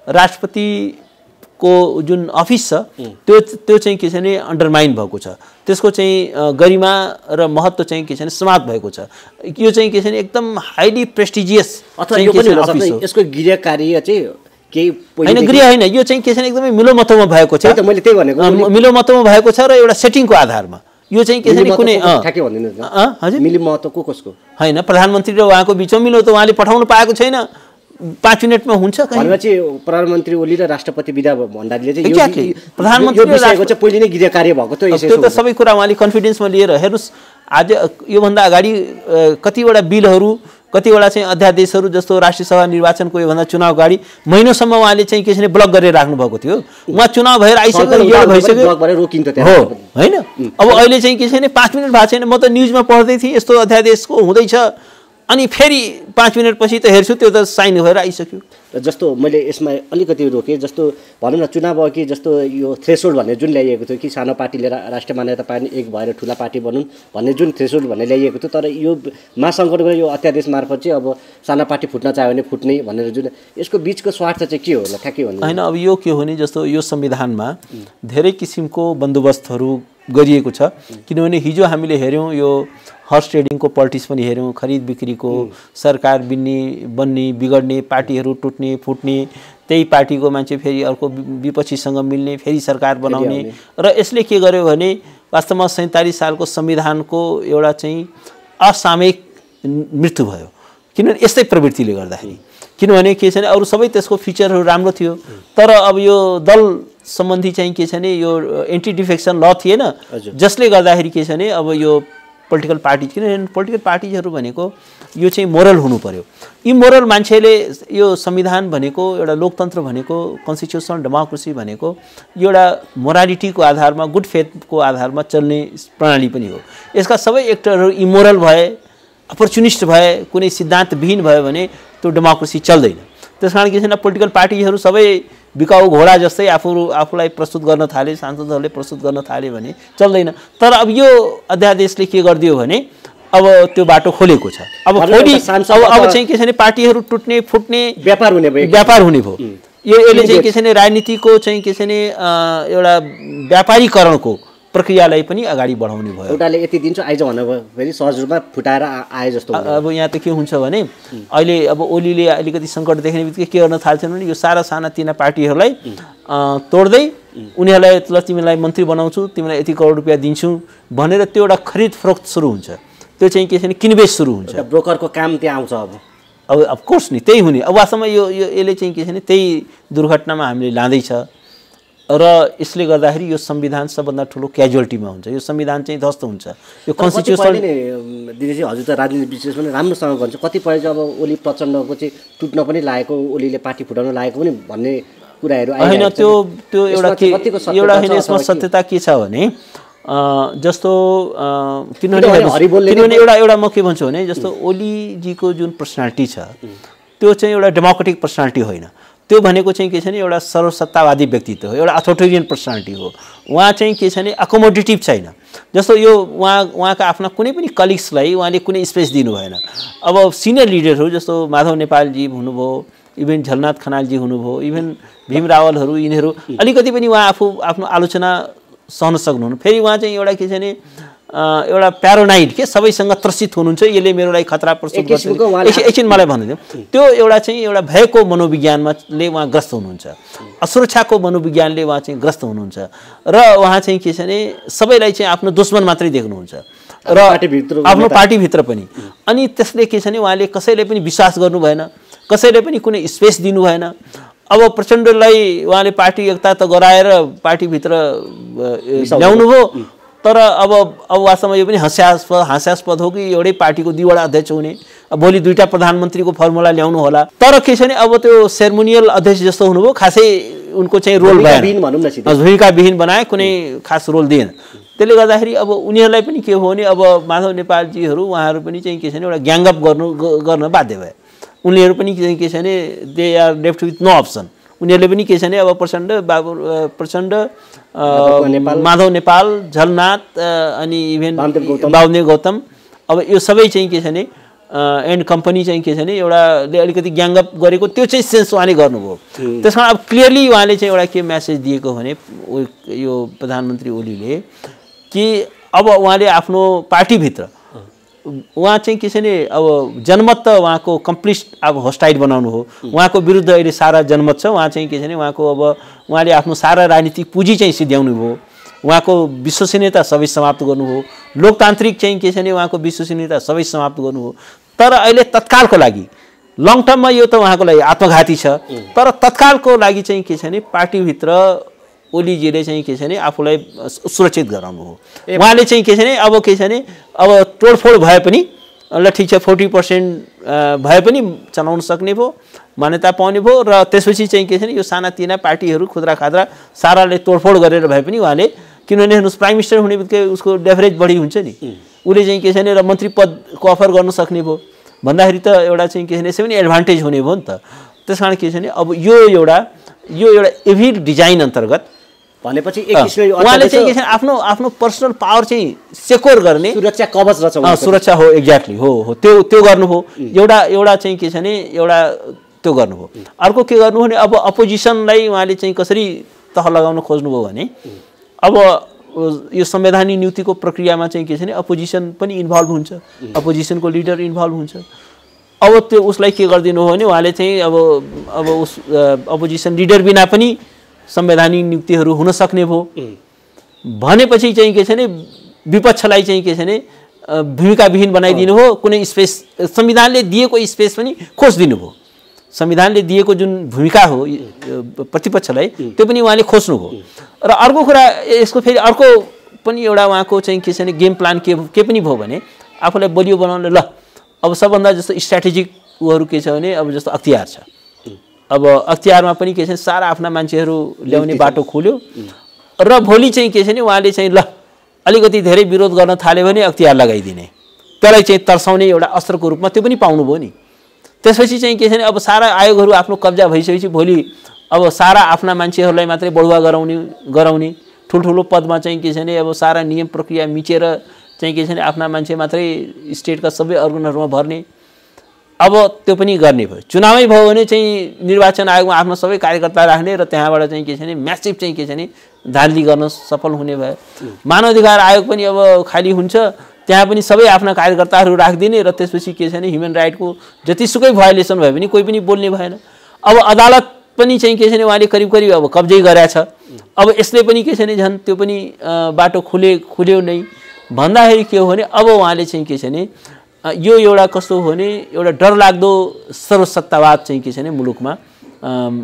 राष्ट्रपतिको जुन अफिस छ त्यो चाहिँ के छ भने अन्डरमाइन भएको छ, त्यसको चाहिँ गरिमा र महत्त्व चाहिँ के छ भने समाप्त भएको छ। यो चाहिँ के छ भने एकदम हाइली प्रेस्टिजियस अथवा यो पनि यसको गृह कार्य चाहिँ केही होइन, गृह होइन, यो चाहिँ के छ भने एकदमै मिलोमतोमा भएको छ। मैले त्यही भनेको मिलोमतोमा भएको छ र एउटा सेटिङको आधारमा यो चाहिँ के छ भने कुनै हजुर मिली महत्त्व कसको होइन, प्रधानमन्त्री र उहाँको बिचमा मिलो त उहाँले पठाउनु पाएको छैन, 5 मिनटमा हुन्छ। प्रधानमन्त्री ओली र राष्ट्रपति विदा भण्डारीले चाहिँ प्रधानमन्त्री पहिले नै गृह कार्य भएको त्यो त सबै कुरा उहाँले कन्फिडेन्समा लिएर हेर्नुहोस्। आज योभन्दा अगाडि कतिवटा बिलहरू, कतिवटा चाहिँ अध्यादेशहरू जस्तो राष्ट्रिय सभा निर्वाचनको योभन्दा चुनाव अगाडि महिनौसम्म उहाँले चाहिँ के छ भने ब्लक गरेर राख्नु भएको थियो। उहाँ चुनाव भएर आइसक्यो, भइसक्यो हो होइन। अब अहिले चाहिँ के छ भने 5 मिनट भएको छैन, म त न्युजमा पढ्दै थिएँ यस्तो अध्यादेशको हुँदैछ अनि फेरि 5 मिनेटपछि त हेर्छु त्यो त साइन भएर आइसक्यो। र जस्तो मैले यसमा अलिकति रोकेँ, जस्तो भनौँ न चुनाव अघि जस्तो यो थ्रेसोल्ड भन्ने जुन ल्याइएको थियो कि सानो पार्टीले राष्ट्रिय मान्यता पाउने एक भएर ठुला पार्टी बनुन् भन्ने जुन थ्रेसोल्ड भन्ने ल्याइएको थियो, तर यो महासङ्कटको यो अध्यादेश मार्फत चाहिँ अब साना पार्टी फुट्न चाह्यो भने फुट्ने भनेर जुन यसको बिचको स्वार्थ चाहिँ के होला ठ्याक्कै भन्नु होइन। अब यो के हो भने जस्तो यो संविधानमा धेरै किसिमको बन्दोबस्तहरू गरिएको छ, किनभने हिजो हामीले हेऱ्यौँ यो हर्स ट्रेडिङको पोलिटिक्स पनि हेऱ्यौँ, खरिद बिक्रीको, सरकार बन्ने बिगड्ने, पार्टीहरू टुट्ने फुट्ने, त्यही पार्टीको मान्छे फेरि अर्को विपक्षीसँग मिल्ने, फेरि सरकार बनाउने। र यसले के गर्यो भने वास्तवमा 47 सालको संविधानको एउटा चाहिँ असामयिक मृत्यु भयो, किनभने यस्तै प्रवृत्तिले गर्दाखेरि। किनभने के छ भने अरू सबै त्यसको फिचरहरू राम्रो थियो, तर अब यो दल सम्बन्धी चाहिँ के छ भने यो एन्टी डिफेक्सन ल थिएन, जसले गर्दाखेरि के छ भने अब यो पोलिटिकल पार्टी, किनभने पोलिटिकल पार्टिजहरू भनेको यो चाहिँ मोरल हुनु पर्यो। इमोरल मान्छेले यो संविधान भनेको एउटा लोकतन्त्र भनेको कन्स्टिट्युसनल डेमोक्रेसी भनेको यो एउटा मोरालिटीको आधारमा गुड फेथको आधारमा चल्ने प्रणाली पनि हो। यसका सबै एक्टरहरू इमोरल भए, अपर्चुनिस्ट भए, कुनै सिद्धान्तविहीन भयो भने त्यो डेमोक्रेसी चल्दैन। त्यसकारण के छैन पोलिटिकल पार्टीहरू सबै बिकाउ घोडा जस्तै आफूलाई प्रस्तुत गर्न थाले, सांसदहरूले प्रस्तुत गर्न थाले भने चल्दैन। तर अब यो अध्यादेशले के गरिदियो भने अब त्यो बाटो खोलेको छ। अब चाहिँ के छ भने पार्टीहरू टुट्ने फुट्ने व्यापार हुने भयो। यसले चाहिँ के छ भने राजनीतिको चाहिँ के छ भने एउटा व्यापारीकरणको प्रक्रियालाई पनि अगाडि बढाउने भयो। एउटाले यति दिन्छु आइज भन्नुभयो फेरि सहज रूपमा फुटाएर आए जस्तो। अब यहाँ त के हुन्छ भने अहिले अब ओलीले अलिकति सङ्कट देख्ने बित्तिकै के गर्न थाल्छन् भने यो सारा साना तिना पार्टीहरूलाई तोड्दै उनीहरूलाई ल तिमीलाई मन्त्री बनाउँछु, तिमीलाई यति करोड रुपियाँ दिन्छु भनेर त्यो एउटा खरिद फरोक्त सुरु हुन्छ। त्यो चाहिँ के छ भने किनबेच सुरु हुन्छ। ब्रोकरको काम त्यहाँ आउँछ। अब अफकोर्स नि त्यही हुने। अब वास्तवमा यसले चाहिँ के छ भने त्यही दुर्घटनामा हामीले लाँदैछ र यसले गर्दाखेरि यो संविधान सबभन्दा ठुलो क्याजुअल्टीमा हुन्छ। यो संविधान चाहिँ ध्वस्त हुन्छ। यो कन्स्टिट्युसन दिनेशजी हजुर त राजनीति विशेष पनि राम्रोसँग भन्छ, कतिपय चाहिँ अब ओली प्रचण्डको चाहिँ टुट्न पनि लागेको, ओलीले पार्टी फुटाउन लागेको पनि भन्ने कुराहरू होइन। त्यो एउटा होइन, यसमा सत्यता के छ भने जस्तो किनभने एउटा म के भन्छु भने जस्तो ओलीजीको जुन पर्सनालिटी छ त्यो चाहिँ एउटा डेमोक्रेटिक पर्सनालिटी होइन। त्यो भनेको चाहिँ के छ भने एउटा सर्वसत्तावादी व्यक्तित्व हो, एउटा अथोरिटेरियन पर्सनालिटी हो। उहाँ चाहिँ के छ भने अकोमोडेटिभ छैन। जस्तो यो उहाँका आफ्ना कुनै पनि कलिग्सलाई उहाँले कुनै स्पेस दिनु भएन। अब सिनियर लिडरहरू जस्तो माधव नेपालजी हुनुभयो, इभन झलनाथ खनालजी हुनुभयो, इभन भीम रावलहरू, यिनीहरू अलिकति पनि उहाँ आफ्नो आलोचना सहन सक्नुहुन्न। फेरि उहाँ चाहिँ एउटा के छ भने एउटा प्यारोनाइड के सबैसँग त्रसित हुनुहुन्छ, यसले मेरो लागि खतरा प्रस्तुत गर्छ। एकछिन मलाई भन्नु त्यो एउटा चाहिँ एउटा भयको मनोविज्ञानले उहाँ ग्रस्त हुनुहुन्छ, असुरक्षाको मनोविज्ञानले उहाँ चाहिँ ग्रस्त हुनुहुन्छ र उहाँ चाहिँ के छ भने सबैलाई चाहिँ आफ्नो दुश्मन मात्रै देख्नुहुन्छ र आफ्नो पार्टीभित्र पनि। अनि त्यसले के छ भने उहाँले कसैलाई पनि विश्वास गर्नु भएन, कसैलाई पनि कुनै स्पेस दिनु भएन। अब प्रचण्डलाई उहाँले पार्टी एकता त गराएर पार्टीभित्र ल्याउनु भयो, तर अब वास्तवमा यो पनि हास्यास्पद हो कि एउटै पार्टीको दुईवटा अध्यक्ष हुने, भोलि दुईटा प्रधानमन्त्रीको फर्मुला ल्याउनु होला। तर के छ भने अब त्यो सेरेमोनियल अध्यक्ष जस्तो हुनुभयो, खासै उनको चाहिँ रोल भएन, भूमिकाविहीन बनाए, कुनै खास रोल दिएन। त्यसले गर्दाखेरि अब उनीहरूलाई पनि के हो भने अब माधव नेपालजीहरू उहाँहरू पनि चाहिँ के छ भने एउटा ग्याङअप गर्न बाध्य भए। उनीहरू पनि के छ भने they are left with no option. उनीहरूले पनि के छ भने अब प्रचण्ड माधव नेपाल, झलनाथ अनि इभेन वामदेव गौतम, अब यो सबै चाहिँ के छ भने एन्ड कम्पनी चाहिँ के छ भने एउटाले अलिकति ग्याङअप गरेको त्यो चाहिँ सेन्स उहाँले गर्नुभयो। त्यस कारण अब क्लियरली उहाँले चाहिँ एउटा के म्यासेज दिएको भने यो प्रधानमन्त्री ओलीले कि अब उहाँले आफ्नो पार्टीभित्र उहाँ चाहिँ के छ भने अब जनमत त उहाँको कम्प्लिट अब होस्टाइल बनाउनु हो। उहाँको विरुद्ध अहिले सारा जनमत छ। उहाँ चाहिँ के छ भने उहाँको अब उहाँले आफ्नो सारा राजनीतिक पुँजी चाहिँ सिध्याउनु भयो, उहाँको विश्वसनीयता सबै समाप्त गर्नुभयो, लोकतान्त्रिक चाहिँ के छ भने उहाँको विश्वसनीयता सबै समाप्त गर्नुभयो। तर अहिले तत्कालको लागि लङ टर्ममा यो त उहाँको लागि आत्मघाती छ, तर तत्कालको लागि चाहिँ के छ भने पार्टीभित्र ओलीजीले चाहिँ के छ भने आफूलाई सुरक्षित गराउनु हो। उहाँले चाहिँ के छ भने अब के छ भने अब तोडफोड भए पनि ल ठिक छ 40% भए पनि चलाउन सक्ने भयो, मान्यता पाउने भयो र त्यसपछि चाहिँ के छ भने यो सानातिना पार्टीहरू खुद्रा खाद्रा साराले तोडफोड गरेर भए पनि उहाँले, किनभने हेर्नुहोस् प्राइम मिनिस्टर हुने बित्तिकै उसको लेभरेज बढी हुन्छ नि, उसले चाहिँ के छ भने र मन्त्री पदको अफर गर्न सक्ने भयो भन्दाखेरि त एउटा चाहिँ के छ भने यसै पनि एडभान्टेज हुने भयो नि त। त्यसकारण के छ भने अब यो एउटा एभिल डिजाइन अन्तर्गत भनेपछि एक किसिमले उहाँले चाहिँ के छ आफ्नो आफ्नो पर्सनल पावर चाहिँ सेक्योर गर्ने सुरक्षा कवच रचाउनु सुरक्षा हो एक्ज्याक्टली हो त्यो गर्नुभयो। एउटा चाहिँ के छ भने एउटा त्यो गर्नुभयो। अर्को के गर्नु भने अब अपोजिसनलाई उहाँले चाहिँ कसरी तह लगाउन खोज्नुभयो भने अब यो संवैधानिक नियुक्तिको प्रक्रियामा चाहिँ के छ भने अपोजिसन पनि इन्भल्भ हुन्छ, अपोजिसनको लिडर इन्भल्भ हुन्छ। अब त्यो उसलाई के गरिदिनु हो भने उहाँले चाहिँ अब उस अपोजिसन लिडर बिना पनि संवैधानिक नियुक्तिहरू हुन सक्ने भयो भनेपछि चाहिँ के छ भने विपक्षलाई चाहिँ के छ भने भूमिकाविहीन बनाइदिनु हो। कुनै स्पेस संविधानले दिएको स्पेस पनि खोजिदिनु भयो। संविधानले दिएको जुन भूमिका हो प्रतिपक्षलाई त्यो पनि उहाँले खोज्नु हो। र अर्को कुरा यसको फेरि अर्को पनि एउटा उहाँको चाहिँ के छ भने गेम प्लान के पनि भयो भने आफूलाई बलियो बनाउन ल अब सबभन्दा जस्तो स्ट्राटेजिक उहरू के छ भने अब जस्तो अख्तियार छ। अब अख्तियारमा पनि के छ भने सारा आफ्ना मान्छेहरू ल्याउने बाटो खोल्यो र भोलि चाहिँ के छ भने उहाँले चाहिँ ल अलिकति धेरै विरोध गर्न थाल्यो भने अख्तियार लगाइदिने, त्यसलाई चाहिँ तर्साउने एउटा अस्त्रको रूपमा त्यो पनि पाउनुभयो नि। त्यसपछि चाहिँ के छ भने अब सारा आयोगहरू आफ्नो कब्जा भइसकेपछि भोलि अब सारा आफ्ना मान्छेहरूलाई मात्रै बढुवा गराउने ठुल्ठुलो पदमा चाहिँ के छ भने अब सारा नियम प्रक्रिया मिचेर चाहिँ के छ भने आफ्ना मान्छे मात्रै स्टेटका सबै अर्गनहरूमा भर्ने अब त्यो पनि गर्ने भयो। चुनावै भयो भने चाहिँ निर्वाचन आयोगमा आफ्नो सबै कार्यकर्ता राख्ने र त्यहाँबाट चाहिँ के छ भने म्यासिभ चाहिँ के छ भने धान्धली गर्न सफल हुने भयो। मानवाधिकार आयोग पनि अब खाली हुन्छ, त्यहाँ पनि सबै आफ्ना कार्यकर्ताहरू राखिदिने र त्यसपछि के छ भने ह्युमन राइटको जतिसुकै भायोलेसन भयो भने कोही पनि बोल्ने भएन। अब अदालत पनि चाहिँ के छ भने उहाँले करिब अब कब्जै गरेको छ। अब यसले पनि के छ भने झन् त्यो पनि बाटो खुल्यो नै भन्दाखेरि के हो भने अब उहाँले चाहिँ के छ भने यो एउटा कस्तो हो भने एउटा डरलाग्दो सर्वसत्तावाद चाहिँ के छ भने मुलुकमा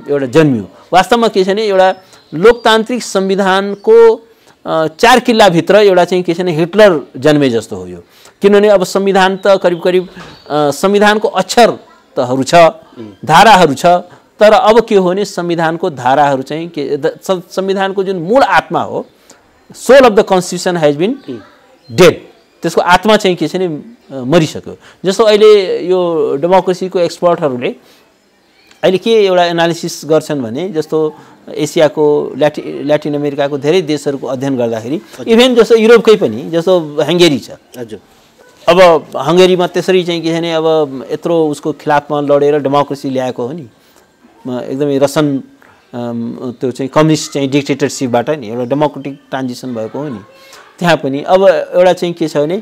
एउटा जन्मियो। वास्तवमा के छ भने एउटा लोकतान्त्रिक संविधानको 4 किल्लाभित्र एउटा चाहिँ के छ भने हिटलर जन्मे जस्तो हो यो। किनभने अब संविधान त करिब संविधानको अक्षरहरू छ, धाराहरू छ, तर अब के हो भने संविधानको धाराहरू चाहिँ संविधानको जुन मूल आत्मा हो, soul of the constitution has been dead, त्यसको आत्मा चाहिँ के छ भने मरिसक्यो। जस्तो अहिले यो डेमोक्रेसीको एक्सपर्टहरूले अहिले के एउटा एनालिसिस गर्छन् भने जस्तो एसियाको ल्याटिन अमेरिकाको धेरै देशहरूको अध्ययन गर्दाखेरि इभेन जस्तो युरोपकै पनि जस्तो हङ्गेरी छ। हजुर अब हङ्गेरीमा त्यसरी चाहिँ के छ भने अब यत्रो उसको खिलाफमा लडेर डेमोक्रेसी ल्याएको हो नि, एकदमै रसन त्यो चाहिँ कम्युनिस्ट चाहिँ डिक्टेटरसिपबाट नि एउटा डेमोक्रेटिक ट्रान्जिसन भएको हो नि। त्यहाँ पनि अब एउटा चाहिँ के छ भने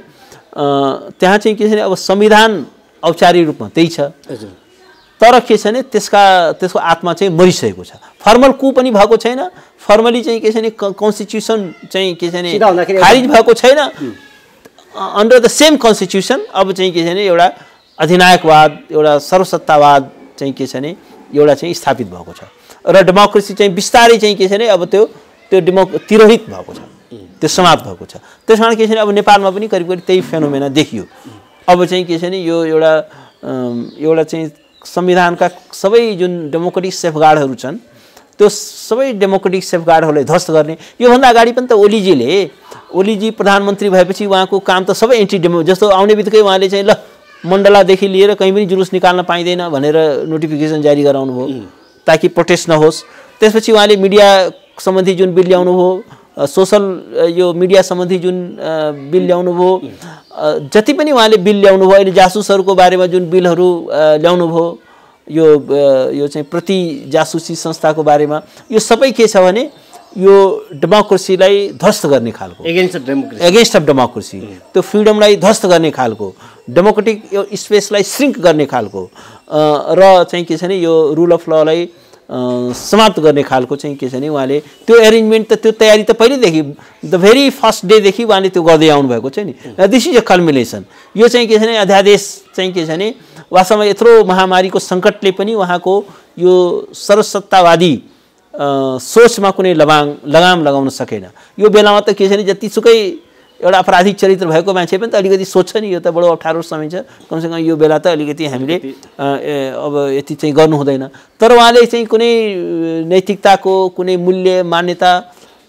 त्यहाँ चाहिँ के छ भने अब संविधान औपचारिक रूपमा त्यही छ, तर के छ भने त्यसको आत्मा चाहिँ मरिसकेको छ। फर्मल कु पनि भएको छैन, फर्मली चाहिँ के छ भने कन्स्टिट्युसन चाहिँ के छ भने खारिज भएको छैन। अन्डर द सेम कन्स्टिट्युसन अब चाहिँ के छ भने एउटा अधिनायकवाद, एउटा सर्वसत्तावाद चाहिँ के छ भने एउटा चाहिँ स्थापित भएको छ र डेमोक्रेसी चाहिँ बिस्तारै चाहिँ के छ भने अब त्यो तिरोहित भएको छ, त्यो समाप्त भएको छ। त्यसकारण के छ भने अब नेपालमा पनि करिब त्यही फेनोमेना देखियो। अब चाहिँ के छ भने यो एउटा चाहिँ संविधानका सबै जुन डेमोक्रेटिक सेफगार्डहरू छन् त्यो सबै डेमोक्रेटिक सेफगार्डहरूलाई ध्वस्त गर्ने। योभन्दा अगाडि पनि त ओलीजी प्रधानमन्त्री भएपछि उहाँको काम त सबै जस्तो आउने बित्तिकै उहाँले चाहिँ ल मण्डलादेखि लिएर कहीँ पनि जुलुस निकाल्न पाइँदैन भनेर नोटिफिकेसन जारी गराउनु भयो ताकि प्रोटेस्ट नहोस्। त्यसपछि उहाँले मिडिया सम्बन्धी जुन बिल ल्याउनु भयो, सोसल यो मिडिया सम्बन्धी जुन बिल ल्याउनु भयो, जति पनि उहाँले बिल ल्याउनु भयो, अहिले जासुसहरूको बारेमा जुन बिलहरू ल्याउनु भयो, यो चाहिँ प्रति जासुसी संस्थाको बारेमा, यो सबै के छ भने यो डेमोक्रेसीलाई ध्वस्त गर्ने खालको, एगेन्स्ट अफ डेमोक्रेसी, त्यो फ्रिडमलाई ध्वस्त गर्ने खालको, डेमोक्रेटिक यो स्पेसलाई श्रिङ्क गर्ने खालको र चाहिँ के छ भने यो रुल अफ ललाई समाप्त गर्ने खालको चाहिँ के छ भने उहाँले त्यो एरेन्जमेन्ट त त्यो तयारी त पहिल्यैदेखि द भेरी फर्स्ट डेदेखि उहाँले त्यो गर्दै आउनुभएको छ नि। This is a culmination. यो चाहिँ के छ भने अध्यादेश चाहिँ के छ भने वास्तवमा यत्रो महामारीको सङ्कटले पनि उहाँको यो सर्वसत्तावादी सोचमा कुनै लगाम लगाउन सकेन। यो बेलामा त के छ भने जतिसुकै एउटा अपराधिक चरित्र भएको मान्छे पनि त अलिकति सोध्छ नि यो त बडो अप्ठ्यारो समय छ, कमसेकम यो बेला त अलिकति हामीले अब यति चाहिँ गर्नु हुँदैन। तर उहाँले चाहिँ कुनै नैतिकताको कुनै मूल्य मान्यता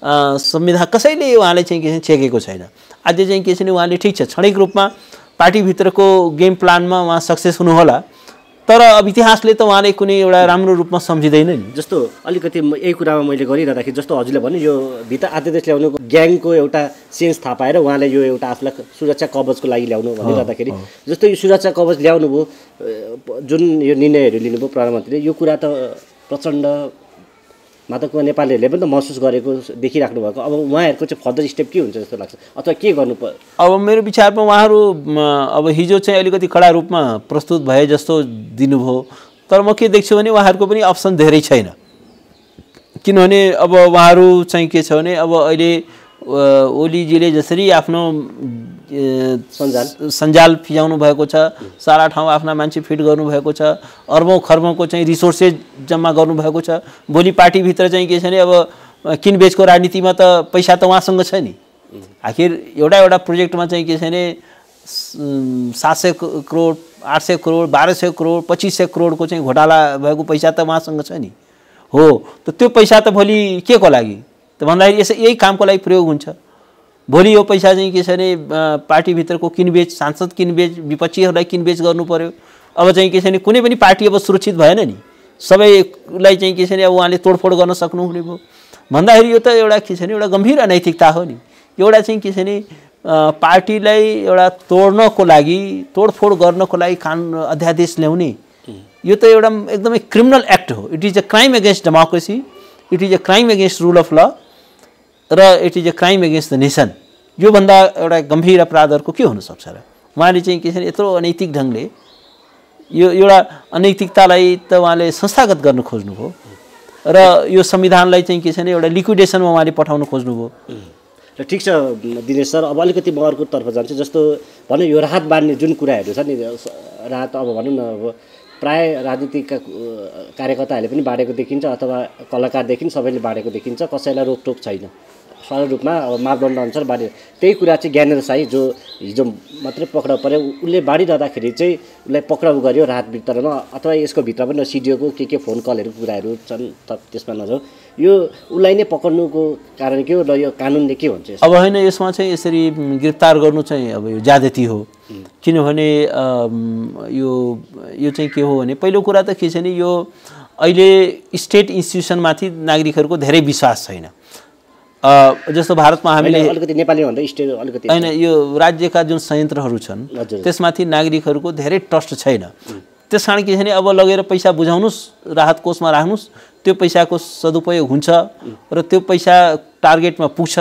संविधान कसैले उहाँले चाहिँ के छ छेकेको छैन। आज चाहिँ के छ भने उहाँले ठिक छ क्षणिक रूपमा पार्टीभित्रको गेम प्लानमा उहाँ सक्सेस हुनुहोला, तर अब इतिहासले त उहाँले कुनै एउटा राम्रो रूपमा सम्झिँदैन नि। जस्तो अलिकति यही कुरामा मैले गरिरहँदाखेरि जस्तो हजुरले भन्यो यो भित्र आदेश ल्याउनुको ग्याङको एउटा सेन्स थाहा पाएर उहाँले यो एउटा आफूलाई सुरक्षा कवचको लागि ल्याउनु भनिरहँदाखेरि जस्तो यो सुरक्षा कवच ल्याउनु भयो, जुन यो निर्णयहरू लिनुभयो प्रधानमन्त्रीले, यो कुरा त प्रचण्ड माधव नेपालीहरूले पनि त महसुस गरेको देखिराख्नु भएको। अब उहाँहरूको चाहिँ फर्दर स्टेप के हुन्छ जस्तो लाग्छ अथवा के गर्नु पर्यो? अब मेरो विचारमा उहाँहरू अब हिजो चाहिँ अलिकति कडा रूपमा प्रस्तुत भए जस्तो दिनुभयो, तर म के देख्छु भने उहाँहरूको पनि अप्सन धेरै छैन। किनभने अब उहाँहरू चाहिँ के छ भने अब अहिले ओलीजीले जसरी आफ्नो सञ्जाल फिजाउनु भएको छ, सारा ठाउँ आफ्ना मान्छे फिट गर्नुभएको छ, अर्बौं खर्बौंको चाहिँ रिसोर्सेस जम्मा गर्नुभएको छ, भोलि पार्टीभित्र चाहिँ के छ भने अब किनबेचको राजनीतिमा त पैसा त उहाँसँग छ नि। आखिर एउटा प्रोजेक्टमा चाहिँ के छ भने 700 करोड 800 करोड 1200 करोड 2500 करोडको चाहिँ घोटाला भएको पैसा त उहाँसँग छ नि। हो त त्यो पैसा त भोलि के को लागि त भन्दाखेरि यही कामको लागि प्रयोग हुन्छ। भोलि यो पैसा चाहिँ के छ भने पार्टीभित्रको किनबेच, सांसद किनबेच, विपक्षीहरूलाई किनबेच गर्नु पर्यो। अब चाहिँ के छ भने कुनै पनि पार्टी अब सुरक्षित भएन नि, सबैलाई चाहिँ के छ भने अब उहाँले तोडफोड गर्न सक्नुहुने भयो भन्दाखेरि यो त एउटा के छ भने एउटा गम्भीर अनैतिकता हो नि। एउटा चाहिँ के छ भने पार्टीलाई एउटा तोड्नको लागि, तोडफोड गर्नको लागि कानुन अध्यादेश ल्याउने, यो त एउटा एकदमै क्रिमिनल एक्ट हो। It is a crime against democracy, it is a crime against rule of ल र it is a crime against the nation. योभन्दा एउटा गम्भीर अपराधहरूको के हुनसक्छ र? उहाँले चाहिँ के छ भने यत्रो अनैतिक ढङ्गले यो एउटा अनैतिकतालाई त उहाँले संस्थागत गर्न खोज्नुभयो र यो संविधानलाई चाहिँ के छ भने एउटा लिक्विडेसनमा उहाँले पठाउन खोज्नुभयो। र ठिक छ दिनेश सर, अब अलिकति म अर्को तर्फ जान्छु। जस्तो भनौँ यो राहत बाँड्ने जुन कुराहरू छ नि, राहत अब भनौँ न अब प्राय राजनीतिक कार्यकर्ताहरूले पनि बाँडेको देखिन्छ अथवा कलाकारदेखि सबैले बाँडेको देखिन्छ, कसैलाई रोकटोक छैन, सरल रूपमा अब मापदण्ड अनुसार बाँडे। त्यही कुरा चाहिँ ज्ञानेन्द्र साई जो हिजो मात्रै पक्राउ पऱ्यो, उसले बाँडिरहँदाखेरि चाहिँ उसलाई पक्राउ गर्यो राहत वितरणमा, अथवा यसको भित्र पनि सिडिओको के फोन कलहरूको कुराहरू छन्, त्यसमा नजाउँ। यो उसलाई नै पक्र्नुको कारण के हो र यो कानुनले के भन्छ? अब होइन, यसमा चाहिँ यसरी गिरफ्तार गर्नु चाहिँ अब यो ज्यादती हो। किनभने यो चाहिँ के हो भने पहिलो कुरा त के छ भने यो अहिले स्टेट इन्स्टिट्युसनमाथि नागरिकहरूको धेरै विश्वास छैन। जस्तो भारतमा हामीले अलिकति नेपाली भन्दा स्टेट अलिकति होइन, यो राज्यका जुन संयन्त्रहरू छन् त्यसमाथि नागरिकहरूको धेरै ट्रस्ट छैन। त्यस कारण के छ भने अब लगेर पैसा बुझाउनुहोस्, राहत कोषमा राख्नुहोस्, त्यो पैसाको सदुपयोग हुन्छ र त्यो पैसा टार्गेटमा पुग्छ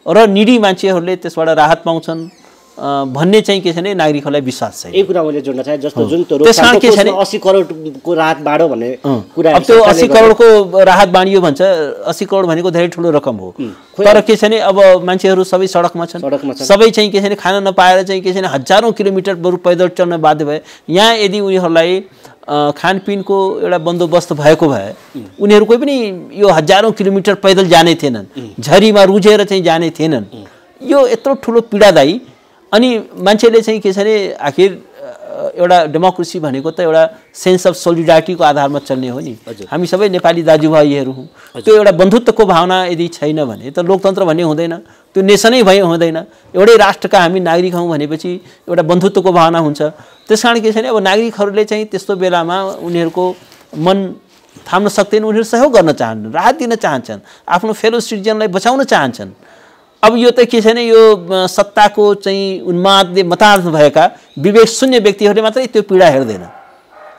र निडी मान्छेहरूले त्यसबाट राहत पाउँछन् भन्ने चाहिँ के छ भने नागरिकहरूलाई विश्वास छैन। यही कुरा मैले जोड्न चाहे। जस्तो जुन त्यो 80 करोडको राहत बाँड्यो भन्ने कुरा, अब त्यो 80 करोडको राहत बाँडियो भन्छ, 80 करोड भनेको धेरै ठुलो रकम हो। तर के छ भने अब मान्छेहरू सबै सडकमा छन्, सबै चाहिँ के छ भने खान नपाएर चाहिँ के छ भने हजारौँ किलोमिटर बरु पैदल चल्न बाध्य भए। यहाँ यदि उनीहरूलाई खानपिनको एउटा बन्दोबस्त भएको भए उनीहरू कोही पनि यो हजारौँ किलोमिटर पैदल जाने थिएनन्, झरीमा रुझेर चाहिँ जाने थिएनन्। यो यत्रो ठुलो पीडादायी। अनि मान्छेले चाहिँ के छ भने आखिर एउटा डेमोक्रेसी भनेको त एउटा सेन्स अफ सोलिडारिटीको आधारमा चल्ने हो नि। हामी सबै नेपाली दाजुभाइहरू हौँ। त्यो एउटा बन्धुत्वको भावना यदि छैन भने त लोकतन्त्र भन्ने हुँदैन, त्यो नेसनै भए हुँदैन। एउटै राष्ट्रका हामी नागरिक हौँ भनेपछि एउटा बन्धुत्वको भावना हुन्छ। त्यस कारण के छ भने अब नागरिकहरूले चाहिँ त्यस्तो बेलामा उनीहरूको मन थाम्न सक्दैन, उनीहरू सहयोग गर्न चाहन्छन्, राहत दिन चाहन्छन्, आफ्नो फेलो सिटिजनलाई बचाउन चाहन्छन्। अब यो त के छ भने यो सत्ताको चाहिँ उन्मादले मतान्त भएका विवेक शून्य व्यक्तिहरूले मात्रै त्यो पीडा हेर्दैन।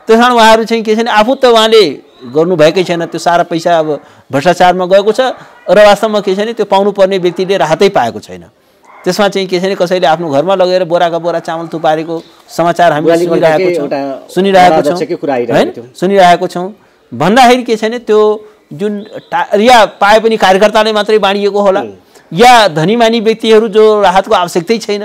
त्यस कारण उहाँहरू चाहिँ के छ भने आफू त उहाँले गर्नुभएकै छैन, त्यो सारा पैसा अब भ्रष्टाचारमा गएको छ र वास्तवमा के छ भने त्यो पाउनुपर्ने व्यक्तिले राहतै पाएको छैन। त्यसमा चाहिँ के छ भने कसैले आफ्नो घरमा लगेर बोराका बोरा चामल थुपारेको समाचार हामीले सुनिरहेको छौँ। भन्दाखेरि के छ भने त्यो जुन या पाए पनि कार्यकर्ताले मात्रै बाँडिएको होला या धनीमानी व्यक्तिहरू जो राहतको आवश्यकतै छैन,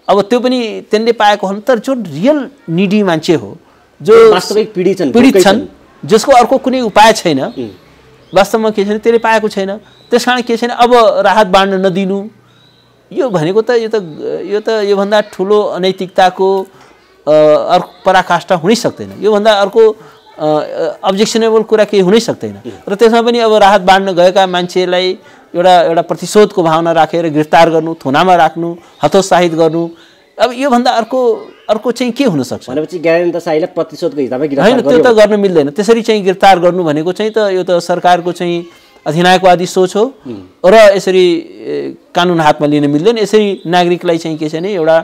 अब त्यो पनि त्यसले पाएको हो। तर जो रियल निडी मान्छे हो, जो वास्तविक पीडित छन्, जसको अर्को कुनै उपाय छैन, वास्तवमा के छ भने त्यसले पाएको छैन। त्यस कारण के छ भने अब राहत बाँड्न नदिनु, यो भनेको त योभन्दा ठुलो अनैतिकताको अर्को पराकाष्ठा हुनै सक्दैन। योभन्दा अर्को अब्जेक्सनेबल कुरा केही हुनै सक्दैन। र त्यसमा पनि अब राहत बाँड्न गएका मान्छेलाई एउटा प्रतिशोधको भावना राखेर गिरफ्तार गर्नु, थुनामा राख्नु, हतोत्साहित गर्नु, अब योभन्दा अर्को चाहिँ के हुनसक्छ भनेपछि ज्ञानेन्द्र शाहीलाई प्रतिशोधको हिसाबमा गिरफ्तार होइन त्यो त गर्न मिल्दैन त्यसरी चाहिँ गिरफ्तार गर्नु भनेको चाहिँ त यो त सरकारको चाहिँ अधिनायकवादी सोच हो र यसरी कानुन हातमा लिन मिल्दैन यसरी नागरिकलाई चाहिँ के छ भने एउटा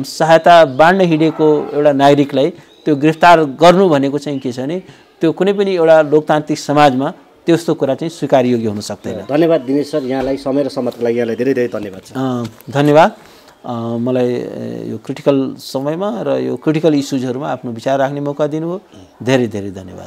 सहायता बाँड्न हिँडेको एउटा नागरिकलाई त्यो गिरफ्तार गर्नु भनेको चाहिँ के छ भने त्यो कुनै पनि एउटा लोकतान्त्रिक समाजमा त्यस्तो कुरा चाहिँ स्वीकार्योग्य हुन सक्दैन धन्यवाद दिनेश सर यहाँलाई समय र समयको लागि यहाँलाई धेरै धेरै धन्यवाद छ धन्यवाद मलाई यो क्रिटिकल समयमा र यो क्रिटिकल इस्युजहरुमा आफ्नो विचार राख्ने मौका दिनुभयो धेरै धेरै धन्यवाद